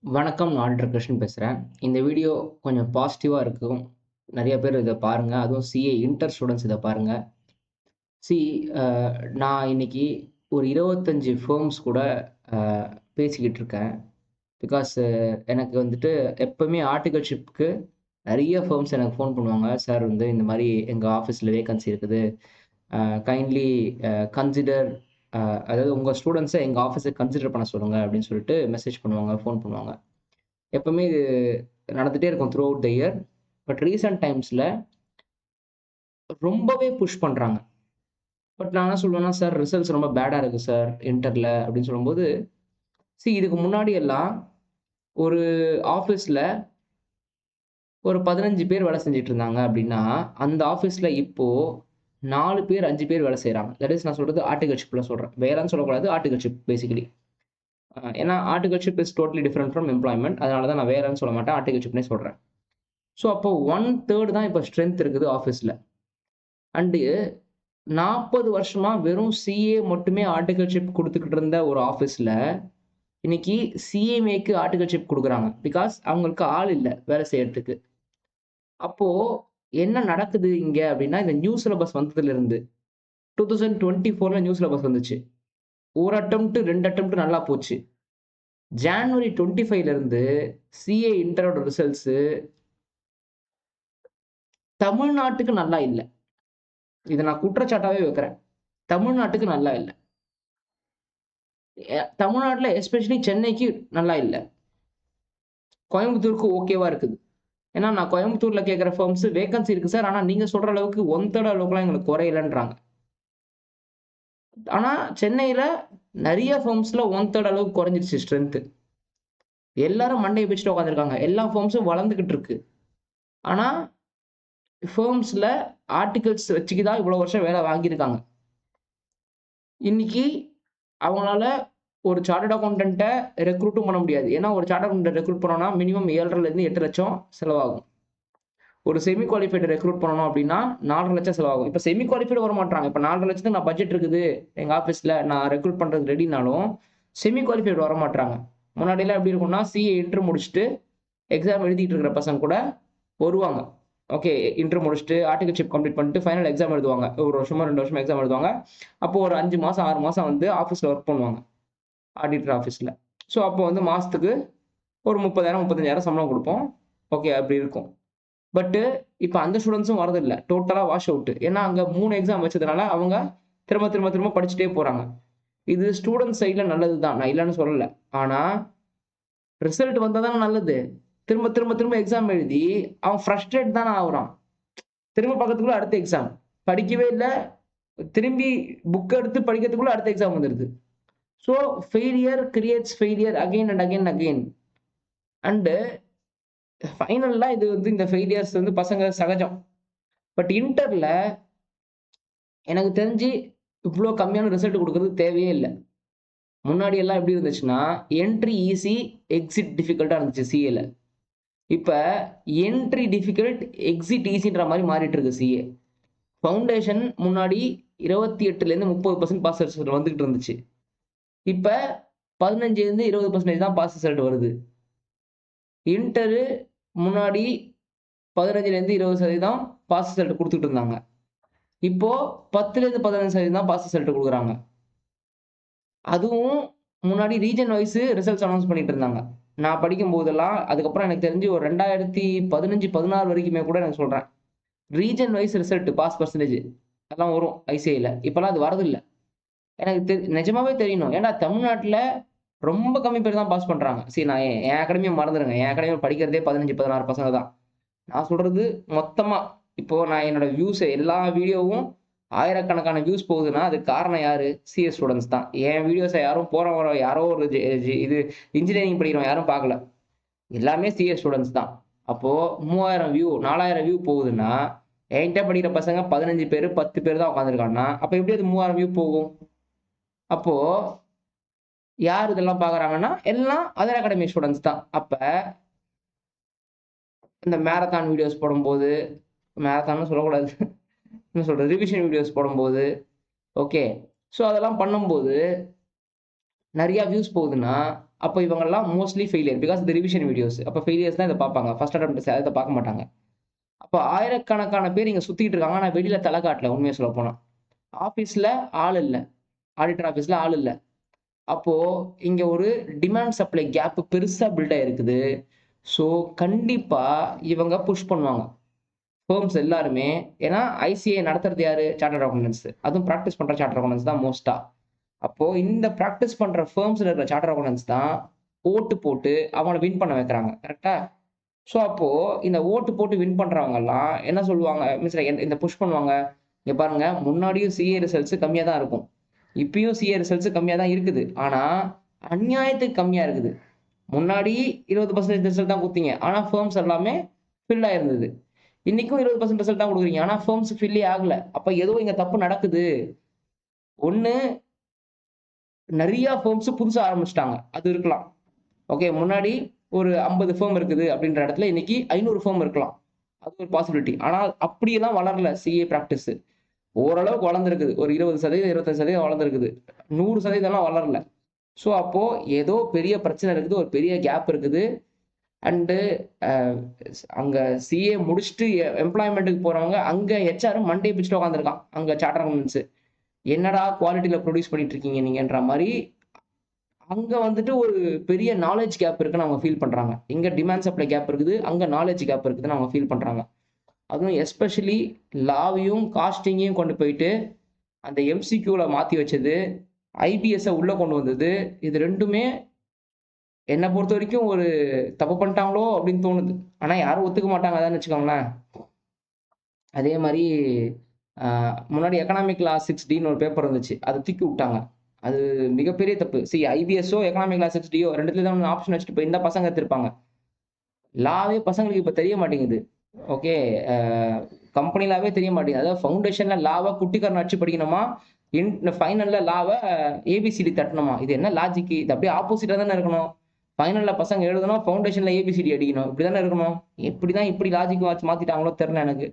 வணக்கம். நான் டாக்டர் கிருஷ்ணன் பேசுறேன். இந்த வீடியோ கொஞ்சம் பாசிட்டிவா இருக்கும். நெறைய பேர் இத பாருங்க. அதுவும் சிஏ இன்டர் ஸ்டூடண்ட்ஸ் இத பாருங்க. சி அ நான் இன்னைக்கு ஒரு 25 ஃபர்ம்ஸ் கூட அ பேசிக்கிட்டு இருக்கேன். பிகாஸ் எனக்கு வந்துட்டு எப்பவுமே ஆர்டிகல்ஷிப்க்கு நெறைய ஃபர்ம்ஸ் எனக்கு ஃபோன் பண்ணுவாங்க. சார் வந்து இந்த மாரி எங்க ஆஃபீஸ்ல வேக்கன்சி இருக்குது. அ கைண்ட்லி கன்சிடர் அதாவது உங்க ஸ்டூடண்ட்ஸ எங்க ஆஃபீஸுக்கு கன்சிடர் பண்ண சொல்லுங்க அப்படின்னு சொல்லிட்டு மெசேஜ் பண்ணுவாங்க, ஃபோன் பண்ணுவாங்க. எப்பவுமே இது நடந்துட்டே இருக்கும் throughout the year. But recent டைம்ஸ்ல ரொம்பவே புஷ் பண்றாங்க. பட் நான் என்ன சொல்லுவேன்னா, "சார் ரிசல்ட்ஸ் ரொம்ப பேடா இருக்கு சார் இன்டர்ல" அப்படின்னு சொல்லும்போது, இதுக்கு முன்னாடி எல்லாம் ஒரு ஆஃபீஸ்ல ஒரு 15 பேர் வேலை செஞ்சுட்டு இருந்தாங்க அப்படின்னா, அந்த ஆஃபீஸ்ல இப்போ 4 பேர், 5 பேர் வேலை செய்றாங்க. தட் இஸ் நான் சொல்றது ஆர்டிகல்ஷிப்ல சொல்றேன். வேலைன்னு சொல்லக்கூடாது. Articleship basically. ஏன்னா articleship is totally different from employment. அதனால தான் நான் வேலைன்னு சொல்ல மாட்டேன். ஆர்டிகல்ஷிப்னே சொல்றேன். அப்போ 1/3 தான் இப்ப ஸ்ட்ரென்த் இருக்குது ஆஃபீஸ்ல. அண்ட் 40 வருஷமா வெறும் சிஏ மட்டுமே ஆர்டிகல்ஷிப் குடுத்துக்கிட்டு இருந்த ஒரு ஆஃபீஸ்ல, இன்னைக்கு சிஎம்ஏக்கு ஆர்டிகல்ஷிப் குடுக்குறாங்க. பிகாஸ் அவங்களுக்கு ஆள் இல்ல வேலை செய்யறதுக்கு. அப்போ என்ன நடக்குது இங்க அப்டின்னா, இந்த நியூ சிலபஸ் வந்ததுலருந்து 2024ல நியூ சிலபஸ் வந்துச்சு. 1 அட்டெம்ப்ட் 2 அட்டெம்ப்ட் நல்லா போச்சு. ஜான்வரி 25ல சிஏ இன்டரோட ரிசல்ட்ஸ் தமிழ்நாட்டுக்கு நல்லா இல்ல. இத நான் குற்றச்சாட்டாவே வைக்கிறேன். தமிழ்நாட்டுக்கு நல்லா இல்ல. தமிழ்நாட்டுல எஸ்பெஷலி சென்னைக்கு நல்லா இல்ல. கோயம்புத்தூருக்கு ஓகேவா இருக்குது. ஏன்னா, நான் கோயம்புத்தூர்ல கேட்கிற ஃபர்ம்ஸ் வேக்கன்சி இருக்கு சார். ஆனா, நீங்க சொல்ற அளவுக்கு 1/3 அளவுக்குலாம் எங்களுக்கு குறையலன்றாங்க. ஆனா, சென்னையில நெறைய ஃபர்ம்ஸ்ல 1/3 அளவுக்கு குறைஞ்சிருச்சு ஸ்ட்ரென்த். எல்லாரும் மண்டைய பிச்சுட்டு உட்கார்ந்திருக்காங்க. எல்லா ஃபர்ம்ஸும் வளர்ந்துகிட்டு இருக்கு. ஆனா, ஃபர்ம்ஸ்ல ஆர்டிகில்ஸ் வச்சுக்கு தான் இவ்வளவு வருஷம் வேலை வாங்கியிருக்காங்க. இன்னைக்கு அவங்களால ஒரு சார்ட்டர்ட் அக்கவுண்டன்ட்ட ரெக்ரூட்டும் பண்ண முடியாது. ஏன்னா, ஒரு சார்ட்டர்ட் அக்கவுண்டன்ட் ரெக்ரூட் பண்ணோம்னா மினிமம் 7,500,000 8 லட்சம் செலவாகும். ஒரு செமி குவாலிஃபைட் ரெக்ரூட் பண்ணணும் அப்டின்னா 4,50,000 செலவாகும். இப்ப செமி குவாலிஃபைட் வரமாட்றாங்க. இப்ப 4,50,000க்கு நான் பட்ஜெட் இருக்குது. எங்க ஆஃபீஸ்ல நான் ரெக்ரூட் பண்றதுக்கு ரெடினாலும், செமி குவாலிஃபைட் வரமாட்றாங்க. முன்னாடிலாம் எப்படி இருக்கும்னா, சிஏ இன்டர் முடிச்சுட்டு எக்ஸாம் எழுதிட்டு இருக்கிற பசங்க கூட வருவாங்க. ஓகே. இன்டர் முடிச்சுட்டு ஆர்டிகல்ஷிப் கம்ப்ளீட் பண்ணிட்டு ஃபைனல் எக்ஸாம் எழுதுவாங்க. 1 வருஷமோ, 2 வருஷமோ எக்ஸாம் எழுதுவாங்க. அப்போ ஒரு 5 மாசம், 6 மாசம் வந்து ஆஃபீஸ்ல வொர்க் பண்ணுவாங்க. ஆடிட்டர் ஆஃபீஸ்ல. அப்போ வந்து மாசத்துக்கு ஒரு 30,000 35,000 சம்பளம் குடுப்போம். ஓகே. அப்படி இருக்கும். பட்டு, இப்ப அந்த ஸ்டூடண்ட்ஸும் வரதில்ல. டோட்டலா வாஷ் அவுட். ஏன்னா, அங்க 3 எக்ஸாம் வச்சதுனால, அவங்க திரும்ப, திரும்ப, திரும்ப படிச்சுட்டே போறாங்க. இது ஸ்டூடண்ட் சைட்ல நல்லது தான். நான் இல்லன்னு சொல்லல. ஆனா, ரிசல்ட் வந்தா தானே நல்லது. திரும்ப, திரும்ப, திரும்ப எக்ஸாம் எழுதி, அவன் ஃப்ரஸ்ட்ரேட் தானே ஆவுறான். திரும்ப பக்கத்துக்குள்ள அடுத்த எக்ஸாம். படிக்கவே இல்ல. திரும்பி புக் எடுத்து படிக்கிறதுக்குள்ள அடுத்த எக்ஸாம் வந்துருது. So, failure creates failure again and again again. And finally இது வந்து இந்த ஃபெயிலியர்ஸ் வந்து பசங்க சகஜம். பட் இன்டர்ல எனக்கு தெரிஞ்சு இவ்ளோ கம்மியான ரிசல்ட் குடுக்குறது தேவையே இல்ல. முன்னாடி எல்லாம் எப்படி இருந்துச்சுன்னா, என்ட்ரி ஈஸி, எக்ஸிட் டிஃபிகல்ட்டா இருந்துச்சு சிஏல. இப்ப என்ட்ரி டிஃபிகல்ட், எக்ஸிட் ஈஸின்ற மாரி மாறிட்டு இருக்கு சிஏ. ஃபவுண்டேஷன் முன்னாடி 28லேருந்து 30% பாஸ் ரிசல்ட் வந்துகிட்டு இருந்துச்சு. இப்ப 15லேருந்து 20% தான் பாஸ் ரிசல்ட் வருது. இன்டரு முன்னாடி 15லேருந்து 20% பாஸ் ரிசல்ட் குடுத்துட்டு இருந்தாங்க. இப்போ 10லேருந்து 15% தான் பாஸ் ரிசல்ட் குடுக்குறாங்க. அதுவும் முன்னாடி ரீஜன் வைஸ் ரிசல்ட்ஸ் அனவுன்ஸ் பண்ணிட்டு இருந்தாங்க. நான் படிக்கும்போதெல்லாம் அதுக்கப்புறம் எனக்கு தெரிஞ்சு ஒரு 2015, 16 வரைக்குமே கூட எனக்கு சொல்றேன். Region wise result pass percentage அதெல்லாம் வரும் ஐசிஐல. இப்பலாம் அது வரதில்ல. எனக்கு நிஜமாவே தெரியணும். ஏன்டா தமிழ்நாட்டுல ரொம்ப கம்மி பேர் தான் பாஸ் பண்றாங்க. நான் என் அகாடமிய மறந்துருங்க. என் அகாடமில படிக்கிறதே 15, 16 பசங்க தான். நான் சொல்றது மொத்தமா. இப்போ நான் என்னோட வியூஸ் எல்லா வீடியோவும் ஆயிரக்கணக்கான வியூஸ் போகுதுன்னா, அதுக்கு காரணம் யாரு? சிஎஸ் ஸ்டூடண்ட்ஸ் தான். என் வீடியோஸ யாரும் போறோம் வரோம் யாரோ ஒரு ஜெ ஜெ இது இன்ஜினியரிங் படிக்கிறவன் யாரும் பார்க்கல. எல்லாமே சிஎஸ் ஸ்டூடண்ட்ஸ் தான். அப்போ 3000 வியூ, 4000 வியூ போகுதுன்னா, என்கிட்ட படிக்கிற பசங்க 15 பேரு, 10 பேர் தான் உட்கார்ந்துருக்காங்கன்னா, அப்ப எப்படி அது 3000 வியூ போகும்? அப்போ யார் இதெல்லாம் பார்க்குறாங்கன்னா, எல்லாம் அதர் அகாடமி ஸ்டூடண்ட்ஸ் தான். அப்ப இந்த மாரத்தான் வீடியோஸ் போடும்போது, மாரத்தான்னு சொல்லக்கூடாது. என்ன சொல்றது? ரிவிஷன் வீடியோஸ் போடும்போது, ஓகே. அதெல்லாம் பண்ணும்போது, நெறைய வியூஸ் போகுதுன்னா, அப்போ இவங்கெல்லாம் மோஸ்ட்லி ஃபெயிலியர். பிகாஸ் இது ரிவிஷன் வீடியோஸ். அப்போ ஃபெயிலியர்ஸ் தான் இத பார்ப்பாங்க. ஃபர்ஸ்ட் அட்டெம்ப்ட் இத பார்க்க மாட்டாங்க. அப்போ ஆயிரக்கணக்கான பேர் இங்க சுத்திட்டு இருக்காங்க. ஆனா வெளியில தல காட்டல உண்மைய சொல்லப்போனா. ஆபீஸ்ல ஆள் இல்ல. ஆடிட்டர் ஆபீஸ்ல ஆள் இல்ல. அப்போ இங்க ஒரு டிமாண்ட் சப்ளை கேப் பெருசா பில்ட் ஆயிருக்குது. ஸோ கண்டிப்பா இவங்க புஷ் பண்ணுவாங்க. ஃபர்ம்ஸ் எல்லாருமே. ஏன்னா ஐசிஐ நடத்துறது யாரு? Chartered accountants. அதுவும் பிராக்டிஸ் பண்ற சார்ட்டர்ட் அக்கவுண்டன்ட்ஸ் தான் மோஸ்ட்டா. அப்போ இந்த பிராக்டிஸ் பண்ற ஃபர்ம்ஸ்ல இருக்கிற சார்ட்டர்ட் அக்கவுண்டன்ட்ஸ் தான் ஓட்டு போட்டு அவங்கள வின் பண்ண வைக்கிறாங்க. கரெக்ட்டா? ஸோ அப்போ இந்த ஓட்டு போட்டு வின் பண்றவங்கலாம் என்ன சொல்லுவாங்க? மீன்ஸ் இந்த புஷ் பண்ணுவாங்க. இங்க பாருங்க முன்னாடியும் சிஏ ரிசல்ட்ஸ் கம்மியா தான் இருக்கும். இப்பயும் சிஏ ரிசல்ட்ஸ் கம்மியா தான் இருக்குது. ஆனா அநியாயத்துக்கு கம்மியா இருக்குது. முன்னாடி 20% ரிசல்ட் தான் குடுத்தீங்க. ஆனா ஃபர்ம்ஸ் எல்லாமே ஃபில் ஆயிருந்தது. இன்னைக்கும் 20% ரிசல்ட் தான் குடுக்குறீங்க. ஆனா ஃபர்ம்ஸ் ஃபில்லே ஆகல. அப்ப ஏதோ இங்க தப்பு நடக்குது. ஒண்ணு நெறைய ஃபர்ம்ஸ் புதுசா ஆரம்பிச்சுட்டாங்க. அது இருக்கலாம். ஓகே. முன்னாடி ஒரு 50 ஃபர்ம் இருக்குது அப்படின்ற இடத்துல இன்னைக்கு 500 ஃபர்ம் இருக்கலாம். அது ஒரு பாசிபிலிட்டி. ஆனா அப்படியெல்லாம் வளரல சிஏ பிராக்டிஸ். ஓரளவுக்கு வளர்ந்திருக்குது. ஒரு 20%, 25% வளர்ந்திருக்குது. 100% வளரல. ஸோ அப்போ ஏதோ பெரிய பிரச்சனை இருக்குது. ஒரு பெரிய கேப் இருக்குது. அண்டு அ அங்க சிஏ முடிச்சுட்டு எம்ப்ளாய்மென்ட்க்கு போறவங்க, அங்க ஹெச்ஆர் மண்டைய பிச்சுட்டு உட்கார்ந்திருக்கான். அங்க சார்ட்டர்ட் அக்கவுண்டன்ட்ஸ். என்னடா குவாலிட்டில புரொடியூஸ் பண்ணிட்டு இருக்கீங்க நீங்கன்ற மாரி, அங்க வந்துட்டு ஒரு பெரிய நாலேட்ஜ் கேப் இருக்குன்னு அவங்க ஃபீல் பண்றாங்க. இங்க டிமாண்ட் சப்ளை கேப் இருக்குது. அங்க நாலேட்ஜ் கேப் இருக்குதுன்னு அவங்க ஃபீல் பண்றாங்க. அதுவும் எஸ்பெஷலி லாவையும், காஸ்டிங்கையும் கொண்டு போயிட்டு, அந்த எம்சிக்யூல மாத்தி வச்சது, ஐபிஎஸ்ஸ உள்ள கொண்டு வந்தது. இது 2மே என்ன பொறுத்தவரைக்கும் ஒரு தப்பு பண்ணிட்டாங்களோ அப்படின்னு தோணுது. ஆனா யாரும் ஒத்துக்க மாட்டாங்க அதான்னு வச்சுக்கோங்களேன். அதே மாரி அ முன்னாடி எக்கனாமிக் லா 6Dன்னு ஒரு பேப்பர் வந்துச்சு. அத தூக்கி விட்டாங்க. அது மிகப்பெரிய தப்பு. ஐபிஎஸ்ஸோ, எக்கனாமிக் லா 6Dயோ 2த்துல தான் ஆப்ஷன் வச்சுட்டு போயிருந்தா பசங்க எடுத்திருப்பாங்க. லாவே பசங்களுக்கு இப்ப தெரிய மாட்டேங்குது. ஓகே. அ கம்பெனி லாவே தெரிய மாட்டேங்குது. அதாவது ஃபவுண்டேஷன்ல லாவ குட்டிக்கரணம் அடிச்சு படிக்கணுமா? ஃபைனல்ல லாவ ஏபிசிடி தட்டணுமா? இது என்ன லாஜிக்? இது அப்படியே ஆப்போசிட்டா தானே இருக்கணும். ஃபைனல்ல பசங்க எழுதணும், ஃபவுண்டேஷன்ல ஏபிசிடி அடிக்கணும். இப்படி தானே இருக்கணும். எப்படிதான் இப்படி லாஜிக் மாத்திட்டாங்களோ தெரியல எனக்கு.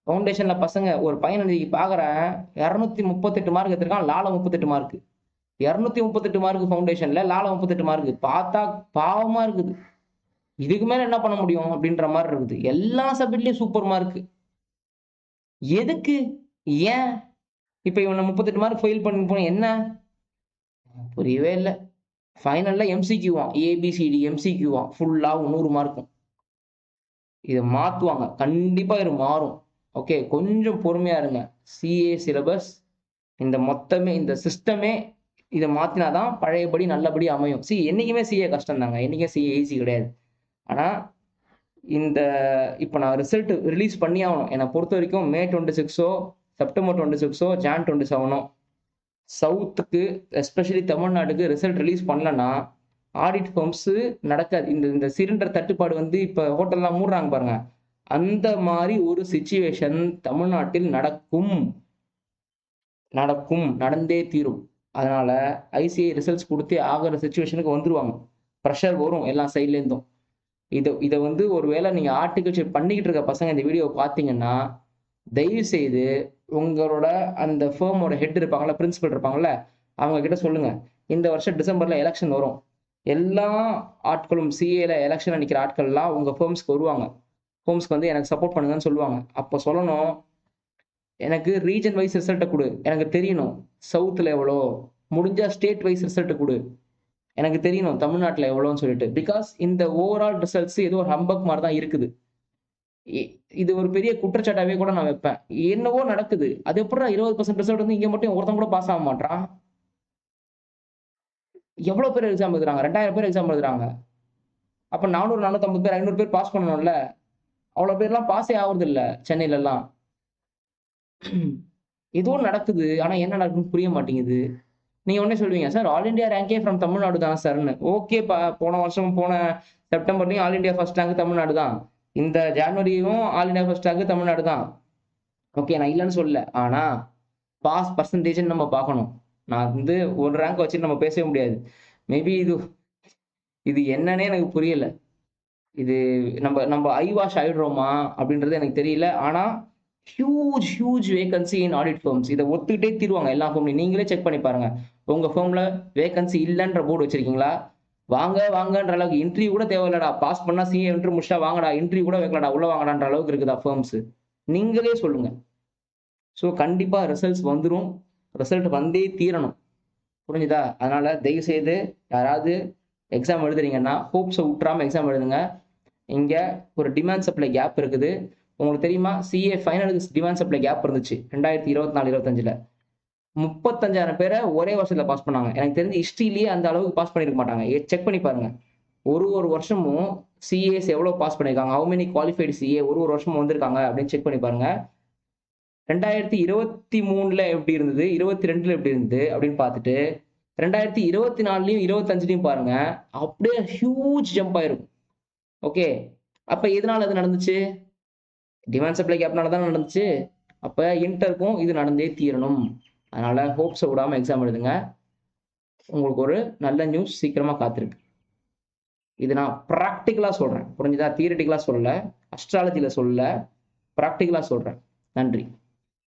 ஃபவுண்டேஷன்ல பசங்க ஒரு பையன இன்னைக்கு பார்க்குறேன் 238 மார்க் எடுத்திருக்கான். லால 38 மார்க். 238 மார்க் ஃபவுண்டேஷன்ல, லால 38 மார்க். பார்த்தா பாவமா இருக்குது. இதுக்கு மேல என்ன பண்ண முடியும்? அப்படின்ற மாரி இருக்குது. எல்லா சப்ஜெக்ட்லயும் சூப்பர் மார்க். எதுக்கு? ஏன்? இப்ப இவன 38 மார்க் ஃபெயில் பண்ணி போனா என்ன? புரியவே இல்ல. ஃபைனல்ல எம்சிக்யூவாம். ஏபிசிடி எம்சிக்யூவாம். ஃபுல்லா 100 மார்க்கும். இத மாத்துவாங்க. கண்டிப்பா இது மாறும். ஓகே. கொஞ்சம் பொறுமையா இருங்க. சிஏ சிலபஸ் இந்த சிஸ்டமே இத மாத்தினா தான் பழையபடி நல்லபடி அமையும். என்னைக்குமே சிஏ கஷ்டம் தாங்க. என்னைக்கும் சிஏ ஈஸி கிடையாது. ஆனா இந்த இப்ப நான் ரிசல்ட் ரிலீஸ் பண்ணியே ஆகணும். என்ன பொறுத்தவரைக்கும் மே 26ஓ, செப்டம்பர் 26ஓ, ஜான் 27ஓ சவுத்துக்கு எஸ்பெஷலி தமிழ்நாட்டுக்கு ரிசல்ட் ரிலீஸ் பண்ணலன்னா, ஆடிட் ஃபார்ம்ஸ் நடக்காது. இந்த இந்த சிலிண்டர் தட்டுப்பாடு வந்து இப்ப ஹோட்டல்லாம் மூடுறாங்க பாருங்க. அந்த மாரி ஒரு சிச்சுவேஷன் தமிழ்நாட்டில் நடக்கும். நடக்கும். நடந்தே தீரும். அதனால ஐசிஐ ரிசல்ட்ஸ் குடுத்தே ஆகுற சிச்சுவேஷனுக்கு வந்துருவாங்க. பிரஷர் வரும் எல்லா சைட்ல இருந்தும். இத இத வந்து ஒரு வேள நீங்க ஹார்டிகல்ச்சர் பண்ணிக்கிட்டு இருக்க பசங்க இந்த வீடியோவ பார்த்தீங்கன்னா, தயவு செய்து உங்களோட அந்த ஃபர்மோட ஹெட் இருப்பாங்கல்ல, பிரின்சிபல் இருப்பாங்கல்ல, அவங்க கிட்ட சொல்லுங்க. இந்த வருஷம் டிசம்பர்ல எலக்ஷன் வரும். எல்லா ஆட்களும் சிஏல எலக்ஷன்ல நிக்கிற ஆட்கள்லாம் உங்க ஃபர்ம்ஸ்க்கு வருவாங்க. ஃபர்ம்ஸ்க்கு வந்து எனக்கு சப்போர்ட் பண்ணுங்கன்னு சொல்லுவாங்க. அப்ப சொல்லணும், எனக்கு ரீஜன் வைஸ் ரிசல்ட்ட குடு. எனக்கு தெரியணும். சவுத்ல எவ்வளோ? முடிஞ்சா ஸ்டேட் வைஸ் ரிசல்ட் குடு. எனக்கு தெரியணும் தமிழ்நாட்டுல எவ்வளோன்னு சொல்லிட்டு. பிகாஸ் இந்த ஓவரால் ரிசல்ட்ஸ் ஏதோ ஒரு ஹம்பக் மாரி தான் இருக்குது. இ இது ஒரு பெரிய குற்றச்சாட்டாவே கூட நான் வைப்பேன். என்னவோ நடக்குது. அது எப்புட்றா 20% ரிசல்ட் வந்து இங்க மட்டும் ஒருத்தன் கூட பாஸ் ஆக மாட்றான்? எவ்வளோ பேர் எக்ஸாம் எழுதுறாங்க? 2000 பேர் எக்ஸாம் எழுதுறாங்க. அப்ப 400, 450 பேர், 500 பேர் பாஸ் பண்ணணும்ல. அவ்வளோ பேர்லாம் பாஸே ஆவுறதில்ல சென்னைலலாம். ஏதோ நடக்குது. ஆனா என்ன நடக்குதுன்னு புரிய மாட்டேங்குது. நீங்க உடனே சொல்லுவீங்க, "சார் ஆல் இண்டியா ரேங்கே ஃப்ரம் தமிழ்நாடு தான் சார்ன்னு." ஓகேப்பா. போன வருஷம் போன செப்டம்பர்லயும் all India first rank Tamil Nadu தான். இந்த ஜான்வரியும் all India first rank Tamil Nadu தான். ஓகே. நான் இல்லன்னு சொல்லல. ஆனா பாஸ் பெர்சன்டேஜ்ன்னு நம்ம பார்க்கணும். நான் வந்து ஒரு ரேங்க் வச்சுட்டு நம்ம பேசவே முடியாது. மேபி இது இது என்னன்னே எனக்கு புரியல. இது நம்ப நம்ப ஐ வாஷ் ஆயிடுறோமா? அப்படின்றது எனக்கு தெரியல. ஆனா ஹியூஜ் வேக்கன்சி இன் ஆடிட் ஃபர்ம்ஸ். இத ஒத்துக்கிட்டே தீருவாங்க எல்லா ஃபர்ம்லயும். நீங்களே செக் பண்ணி பாருங்க. உங்க ஃபர்ம்ல வேக்கன்சி இல்லன்ற போர்டு வச்சிருக்கீங்களா? வாங்க வாங்கன்ற அளவுக்கு இன்டர்வியூ கூட தேவையில்லடா. பாஸ் பண்ணா சிஏ இன்டர்வியூ முடிச்சுட்டா வாங்கடா. இன்டர்வியூ கூட வைக்கலடா. உள்ள வாங்கடான்ற அளவுக்கு இருக்குதா ஃபர்ம்ஸ். நீங்களே சொல்லுங்க. ஸோ கண்டிப்பா ரிசல்ட்ஸ் வந்துரும். ரிசல்ட் வந்தே தீரணும். புரிஞ்சுதா? அதனால தயவு செய்து யாராவது எக்ஸாம் எழுதுறீங்கன்னா, ஹோப்ஸ விட்டுறாம எக்ஸாம் எழுதுங்க. இங்க ஒரு டிமாண்ட் சப்ளை கேப் இருக்குது. உங்களுக்கு தெரியுமா? சிஏ ஃபைனலுக்கு டிமாண்ட் சப்ளை கேப் இருந்துச்சு. 2024, 25ல. 35,000 பேர ஒரே வருஷத்துல பாஸ் பண்ணாங்க. எனக்கு தெரிஞ்சு ஹிஸ்டரியிலேயே அந்த அளவுக்கு பாஸ் பண்ணியிருக்க மாட்டாங்க. செக் பண்ணி பாருங்க. ஒரு வருஷமும் சிஏஸ் எவ்வளோ பாஸ் பண்ணியிருக்காங்க? ஹவ் மெனி குவாலிஃபைடு சிஏ ஒரு வருஷமும் வந்திருக்காங்க அப்படின்னு செக் பண்ணி பாருங்க. 2023ல எப்படி இருந்தது? 22ல எப்படி இருந்தது? அப்படின்னு பார்த்துட்டு 2024லயும் 25லயும் பாருங்க. அப்படியே ஹியூஜ் ஜம்ப் ஆயிருக்கும். ஓகே. அப்ப எதனால அது நடந்துச்சு? டிமாண்ட் சப்ளை கேப்னால தான் நடந்துச்சு. அப்ப இன்டர்க்கும் இது நடந்தே தீரணும். அதனால ஹோப்ஸ விடாம எக்ஸாம் எழுதுங்க. உங்களுக்கு ஒரு நல்ல நியூஸ் சீக்கிரமா காத்திருக்கு. இது நான் பிராக்டிகலா சொல்றேன். புரிஞ்சுதா? தியரிட்டிக்கலா சொல்லல. அஸ்ட்ராலஜில சொல்லல. பிராக்டிகலா சொல்றேன். நன்றி.